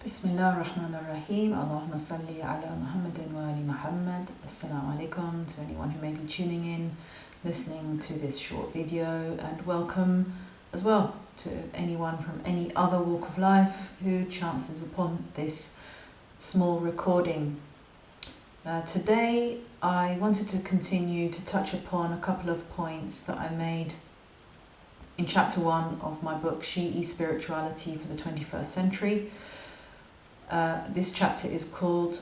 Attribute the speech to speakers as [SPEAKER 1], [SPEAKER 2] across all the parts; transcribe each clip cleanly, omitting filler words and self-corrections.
[SPEAKER 1] Bismillah ar-Rahman ar-Rahim. Allahumma salli ala Muhammadin wa ali Muhammad. Assalamu alaikum to anyone who may be tuning in, listening to this short video, and welcome as well to anyone from any other walk of life who chances upon this small recording. Today I wanted to continue to touch upon a couple of points that I made in chapter 1 of my book Shi'i Spirituality for the 21st Century. This chapter is called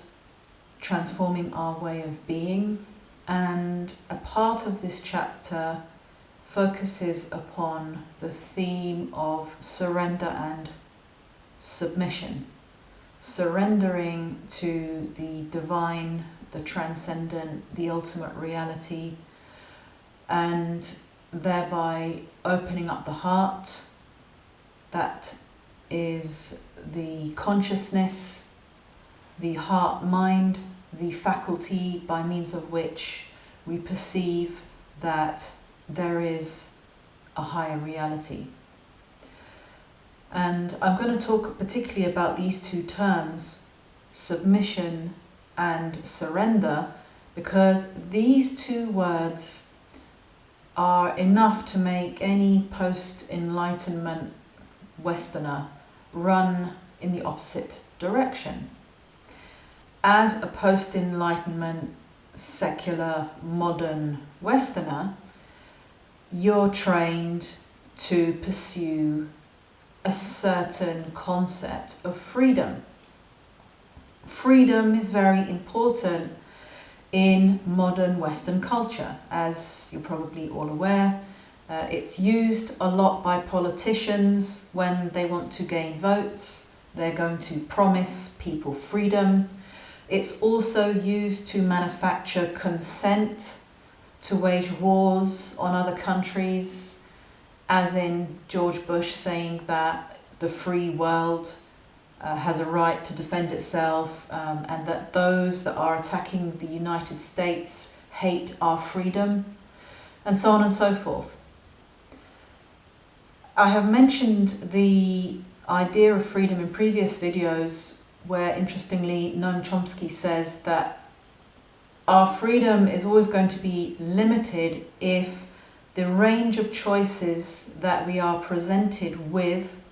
[SPEAKER 1] Transforming Our Way of Being, and a part of this chapter focuses upon the theme of surrender and submission. Surrendering to the divine, the transcendent, the ultimate reality, and thereby opening up the heart. That is the consciousness, the heart-mind, the faculty by means of which we perceive that there is a higher reality. And I'm going to talk particularly about these two terms, submission and surrender, because these two words are enough to make any post-Enlightenment Westerner run in the opposite direction. As a post-Enlightenment, secular, modern Westerner, you're trained to pursue a certain concept of freedom. Freedom is very important in modern Western culture, as you're probably all aware. It's used a lot by politicians when they want to gain votes. They're going to promise people freedom. It's also used to manufacture consent to wage wars on other countries, as in George Bush saying that the free world has a right to defend itself, and that those that are attacking the United States hate our freedom, and so on and so forth. I have mentioned the idea of freedom in previous videos, where interestingly Noam Chomsky says that our freedom is always going to be limited if the range of choices that we are presented with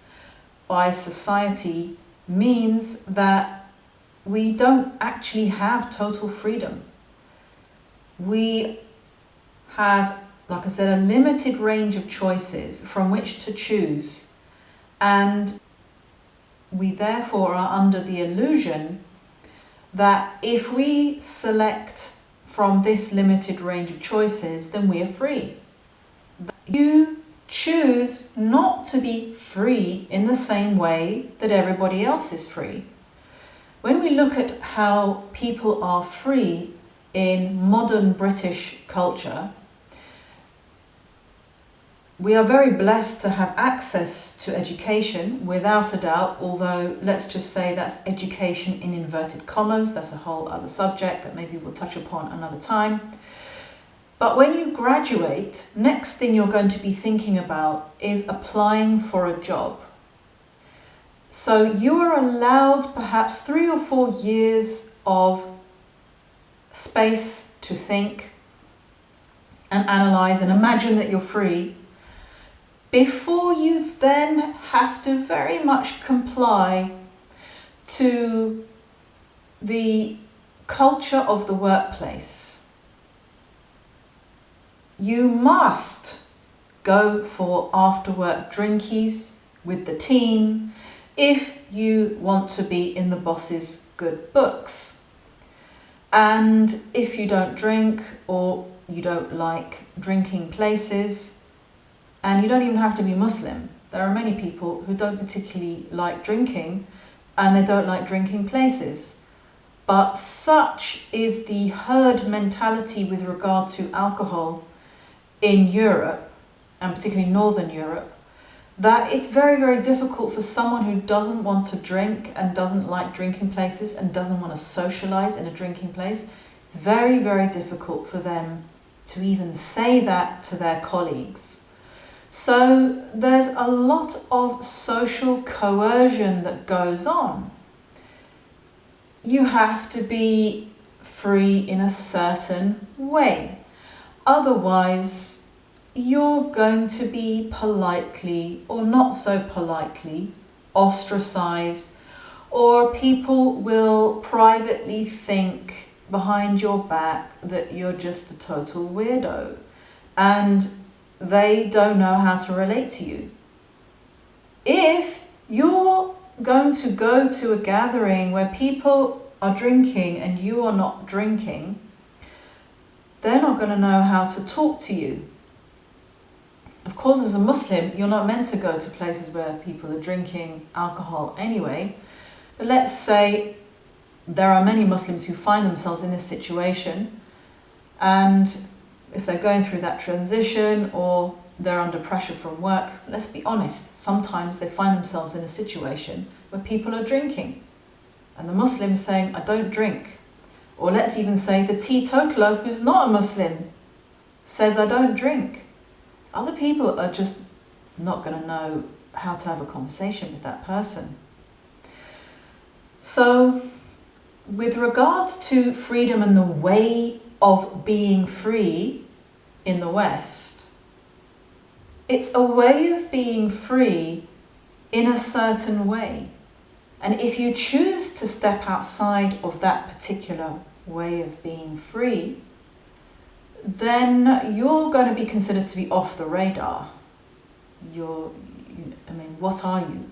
[SPEAKER 1] by society means that we don't actually have total freedom. We have, like I said, a limited range of choices from which to choose, and we therefore are under the illusion that if we select from this limited range of choices, then we are free. You choose not to be free in the same way that everybody else is free. When we look at how people are free in modern British culture, we are very blessed to have access to education, without a doubt, although let's just say that's education in inverted commas. That's a whole other subject that maybe we'll touch upon another time. But when you graduate, next thing you're going to be thinking about is applying for a job. So you are allowed perhaps 3 or 4 years of space to think and analyze and imagine that you're free, before you then have to very much comply to the culture of the workplace. You must go for after-work drinkies with the team if you want to be in the boss's good books. And if you don't drink, or you don't like drinking places, and you don't even have to be Muslim. There are many people who don't particularly like drinking, and they don't like drinking places. But such is the herd mentality with regard to alcohol in Europe, and particularly Northern Europe, that it's very, very difficult for someone who doesn't want to drink and doesn't like drinking places and doesn't want to socialize in a drinking place. It's very, very difficult for them to even say that to their colleagues. So there's a lot of social coercion that goes on you have to be free in a certain way. Otherwise, you're going to be politely or not so politely ostracized, or people will privately think behind your back that you're just a total weirdo and they don't know how to relate to you. If you're going to go to a gathering where people are drinking and you are not drinking, they're not going to know how to talk to you. Of course, as a Muslim, you're not meant to go to places where people are drinking alcohol anyway. But let's say there are many Muslims who find themselves in this situation, and if they're going through that transition or they're under pressure from work, let's be honest, sometimes they find themselves in a situation where people are drinking. And the Muslim is saying, I don't drink. Or let's even say the teetotaler who's not a Muslim says, I don't drink. Other people are just not going to know how to have a conversation with that person. So, with regard to freedom and the way of being free in the West, it's a way of being free in a certain way. And if you choose to step outside of that particular way of being free, then you're going to be considered to be off the radar. What are you?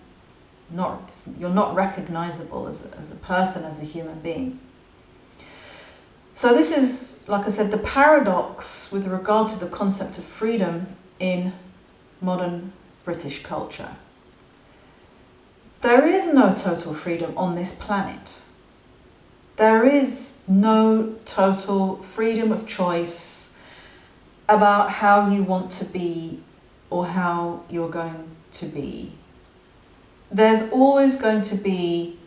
[SPEAKER 1] You're not recognizable as a person, as a human being. So this is, like I said, the paradox with regard to the concept of freedom in modern British culture. There is no total freedom on this planet. There is no total freedom of choice about how you want to be or how you're going to be. There's always going to be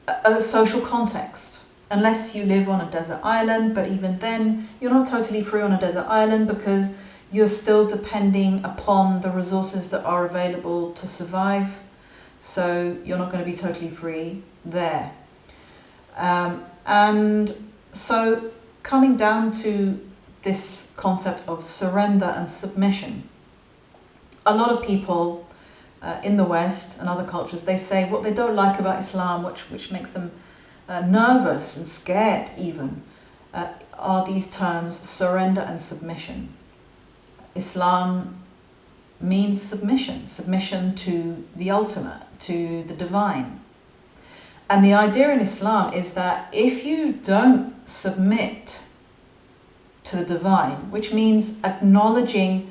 [SPEAKER 1] a social context, unless you live on a desert island, but even then, you're not totally free on a desert island because you're still depending upon the resources that are available to survive. So you're not going to be totally free there. And so coming down to this concept of surrender and submission, a lot of people in the West and other cultures, they say what they don't like about Islam, which makes them nervous and scared even, are these terms surrender and submission. Islam means submission to the ultimate, to the divine. And the idea in Islam is that if you don't submit to the divine, which means acknowledging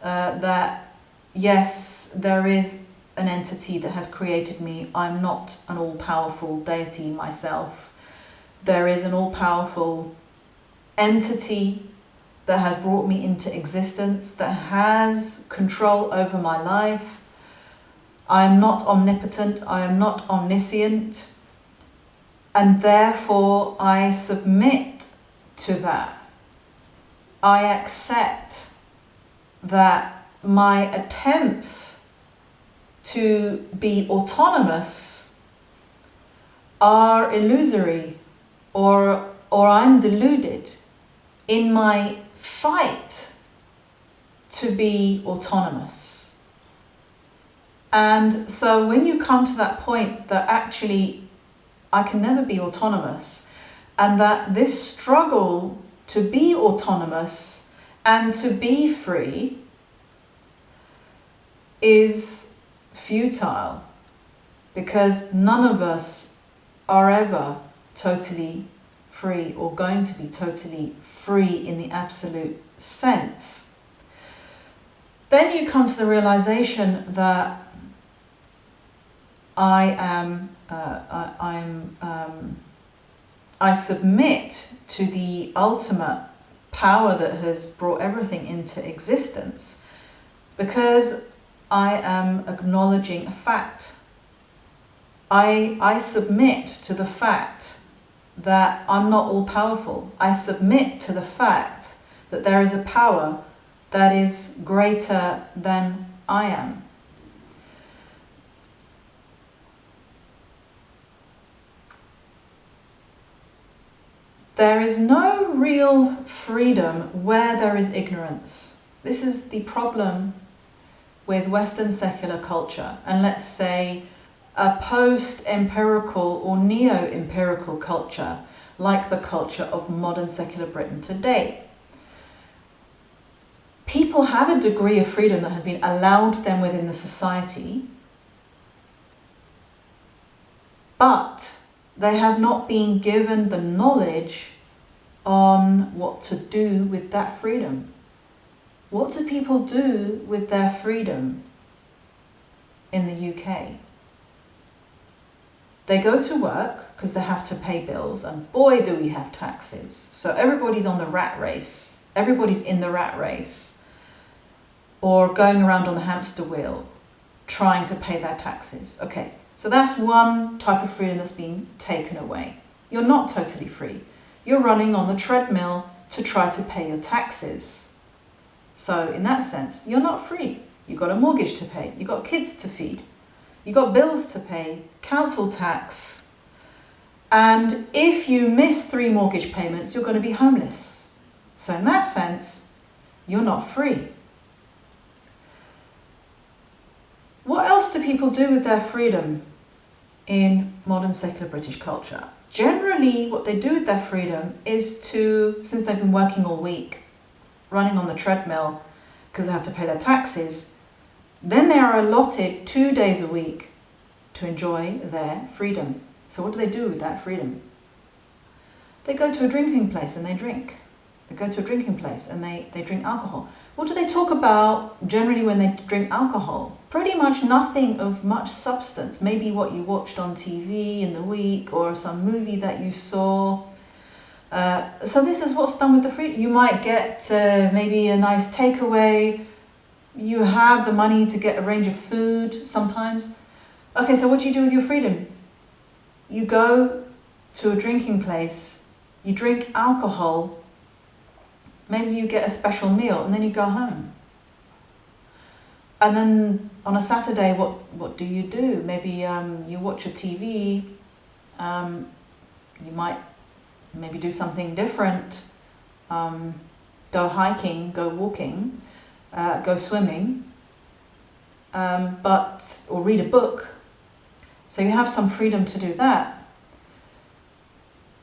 [SPEAKER 1] that yes, there is an entity that has created me, I'm not an all-powerful deity myself, there is an all-powerful entity that has brought me into existence, that has control over my life. I am not omnipotent, I am not omniscient, and therefore I submit to that. I accept that my attempts to be autonomous are illusory, or I'm deluded in my fight to be autonomous. And so when you come to that point that actually I can never be autonomous, and that this struggle to be autonomous and to be free is futile, because none of us are ever totally free or going to be totally free in the absolute sense. Then you come to the realization that I submit to the ultimate power that has brought everything into existence, because I am acknowledging a fact. I submit to the fact that I'm not all-powerful. I submit to the fact that there is a power that is greater than I am. There is no real freedom where there is ignorance. This is the problem with Western secular culture, and let's say a post-empirical or neo-empirical culture like the culture of modern secular Britain today. People have a degree of freedom that has been allowed them within the society, but they have not been given the knowledge on what to do with that freedom. What do people do with their freedom in the UK? They go to work because they have to pay bills, and boy do we have taxes. So everybody's on the rat race. Everybody's in the rat race, or going around on the hamster wheel trying to pay their taxes. Okay, so that's one type of freedom that's been taken away. You're not totally free. You're running on the treadmill to try to pay your taxes. So in that sense, you're not free. You've got a mortgage to pay. You've got kids to feed. You've got bills to pay, council tax. And if you miss 3 mortgage payments, you're going to be homeless. So in that sense, you're not free. What else do people do with their freedom in modern secular British culture? Generally, what they do with their freedom is to, since they've been working all week, running on the treadmill because they have to pay their taxes, then they are allotted 2 days a week to enjoy their freedom. So what do they do with that freedom? They go to a drinking place and they drink. They go to a drinking place and they drink alcohol. What do they talk about generally when they drink alcohol? Pretty much nothing of much substance. Maybe what you watched on TV in the week or some movie that you saw. So this is what's done with the freedom. You might get maybe a nice takeaway. You have the money to get a range of food sometimes. Okay, so what do you do with your freedom? You go to a drinking place, you drink alcohol, maybe you get a special meal, and then you go home. And then on a Saturday, what do? Maybe you watch a TV, you might maybe do something different, go hiking, go walking, go swimming, or read a book. So you have some freedom to do that.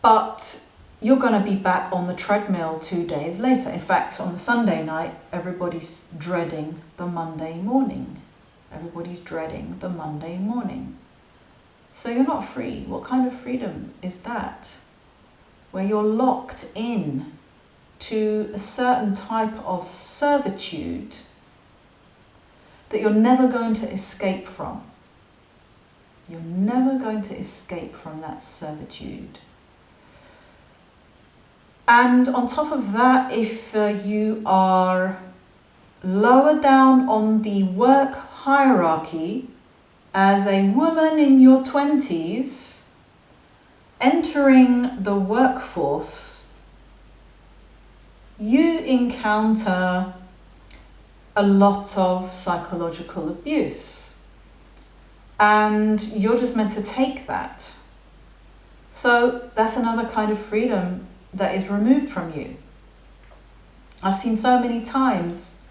[SPEAKER 1] But you're going to be back on the treadmill 2 days later. In fact, on the Sunday night, everybody's dreading the Monday morning. Everybody's dreading the Monday morning. So you're not free. What kind of freedom is that? Where you're locked in to a certain type of servitude that you're never going to escape from. You're never going to escape from that servitude. And on top of that, if you are lower down on the work hierarchy as a woman in your 20s, entering the workforce, you encounter a lot of psychological abuse. And you're just meant to take that. So that's another kind of freedom that is removed from you. I've seen so many times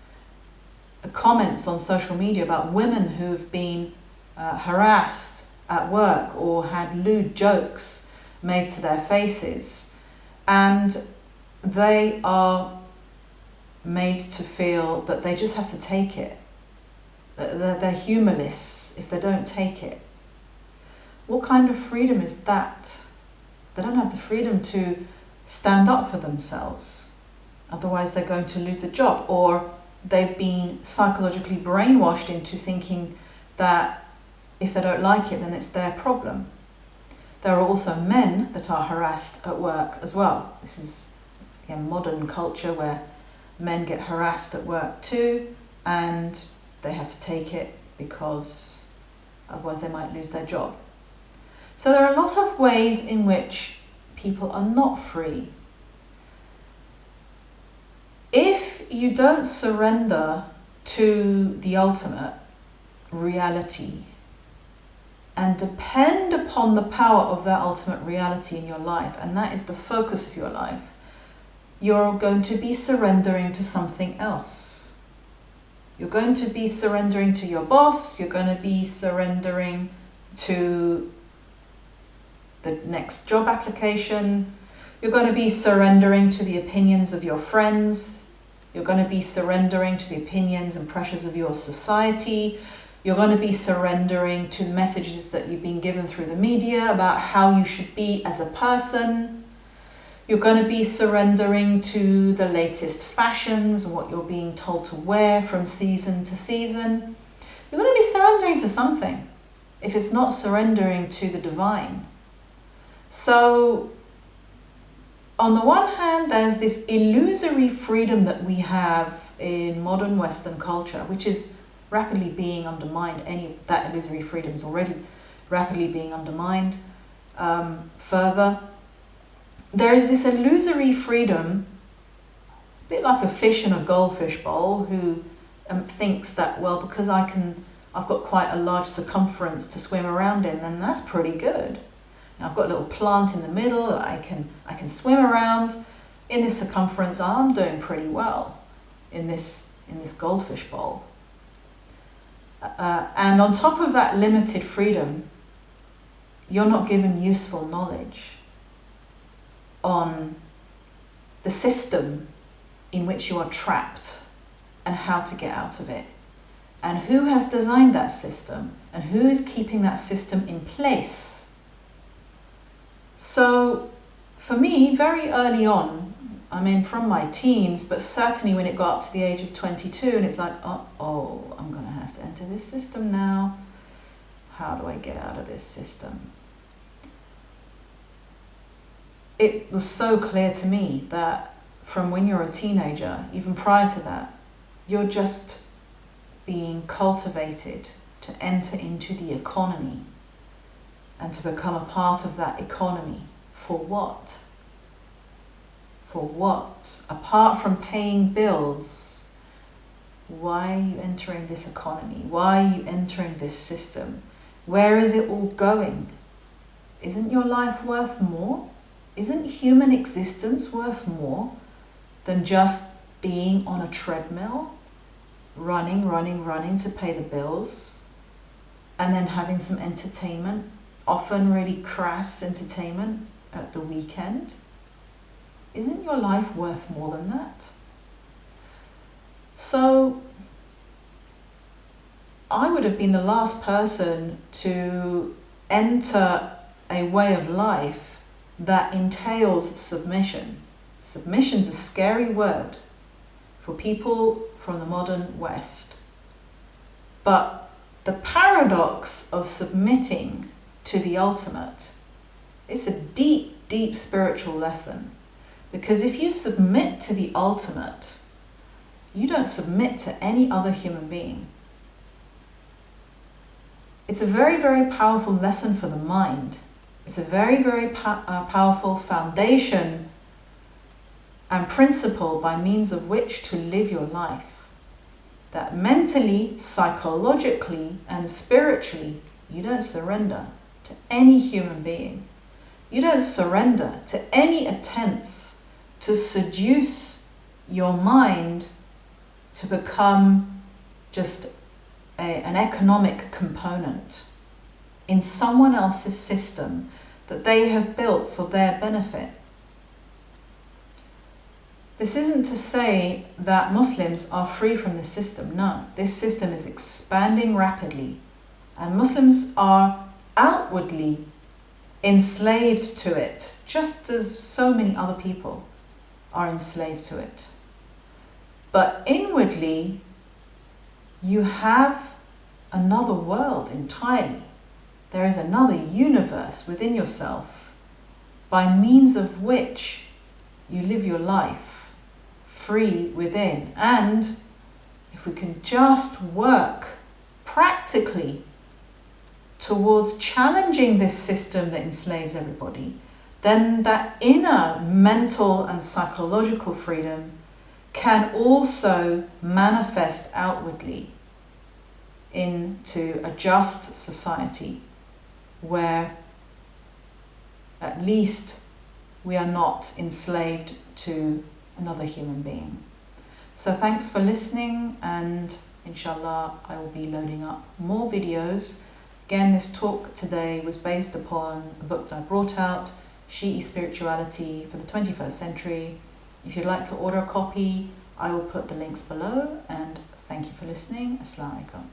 [SPEAKER 1] comments on social media about women who've been harassed at work or had lewd jokes made to their faces, and they are made to feel that they just have to take it. They're humorless if they don't take it. What kind of freedom is that? They don't have the freedom to stand up for themselves. Otherwise they're going to lose a job, or they've been psychologically brainwashed into thinking that if they don't like it, then it's their problem. There are also men that are harassed at work as well. This is a modern culture where men get harassed at work too, and they have to take it because otherwise they might lose their job. So there are a lot of ways in which people are not free. If you don't surrender to the ultimate reality, and depend upon the power of that ultimate reality in your life, and that is the focus of your life, you're going to be surrendering to something else. You're going to be surrendering to your boss, you're going to be surrendering to the next job application, you're going to be surrendering to the opinions of your friends, you're going to be surrendering to the opinions and pressures of your society, you're going to be surrendering to messages that you've been given through the media about how you should be as a person. You're going to be surrendering to the latest fashions and what you're being told to wear from season to season. You're going to be surrendering to something if it's not surrendering to the divine. So, on the one hand, there's this illusory freedom that we have in modern Western culture, which is rapidly being undermined. That illusory freedom is already rapidly being undermined further. There is this illusory freedom, a bit like a fish in a goldfish bowl, who thinks that, well, because I've got quite a large circumference to swim around in, then that's pretty good. Now, I've got a little plant in the middle that I can swim around in this circumference. I'm doing pretty well in this goldfish bowl. And on top of that limited freedom, you're not given useful knowledge on the system in which you are trapped and how to get out of it, and who has designed that system and who is keeping that system in place. So for me, very early on, I mean from my teens, but certainly when it got up to the age of 22, and it's like, oh, I'm going to have to enter this system now. How do I get out of this system? It was so clear to me that from when you're a teenager, even prior to that, you're just being cultivated to enter into the economy and to become a part of that economy. For what? For what? Apart from paying bills, why are you entering this economy? Why are you entering this system? Where is it all going? Isn't your life worth more? Isn't human existence worth more than just being on a treadmill, running to pay the bills, and then having some entertainment, often really crass entertainment at the weekend? Isn't your life worth more than that? So, I would have been the last person to enter a way of life that entails submission. Submission's a scary word for people from the modern West. But the paradox of submitting to the ultimate, it's a deep, deep spiritual lesson. Because if you submit to the ultimate, you don't submit to any other human being. It's a very, very powerful lesson for the mind. It's a very, very powerful foundation and principle by means of which to live your life. That mentally, psychologically, and spiritually, you don't surrender to any human being. You don't surrender to any attempts to seduce your mind to become just an economic component in someone else's system that they have built for their benefit. This isn't to say that Muslims are free from this system. No, this system is expanding rapidly, and Muslims are outwardly enslaved to it, just as so many other people are enslaved to it. But inwardly, you have another world entirely. There is another universe within yourself by means of which you live your life free within. And if we can just work practically towards challenging this system that enslaves everybody, then that inner mental and psychological freedom can also manifest outwardly into a just society where at least we are not enslaved to another human being. So thanks for listening, and inshallah I will be loading up more videos. Again, this talk today was based upon a book that I brought out, Shi'i Spirituality for the 21st Century. If you'd like to order a copy, I will put the links below, and thank you for listening. Assalamu alaikum.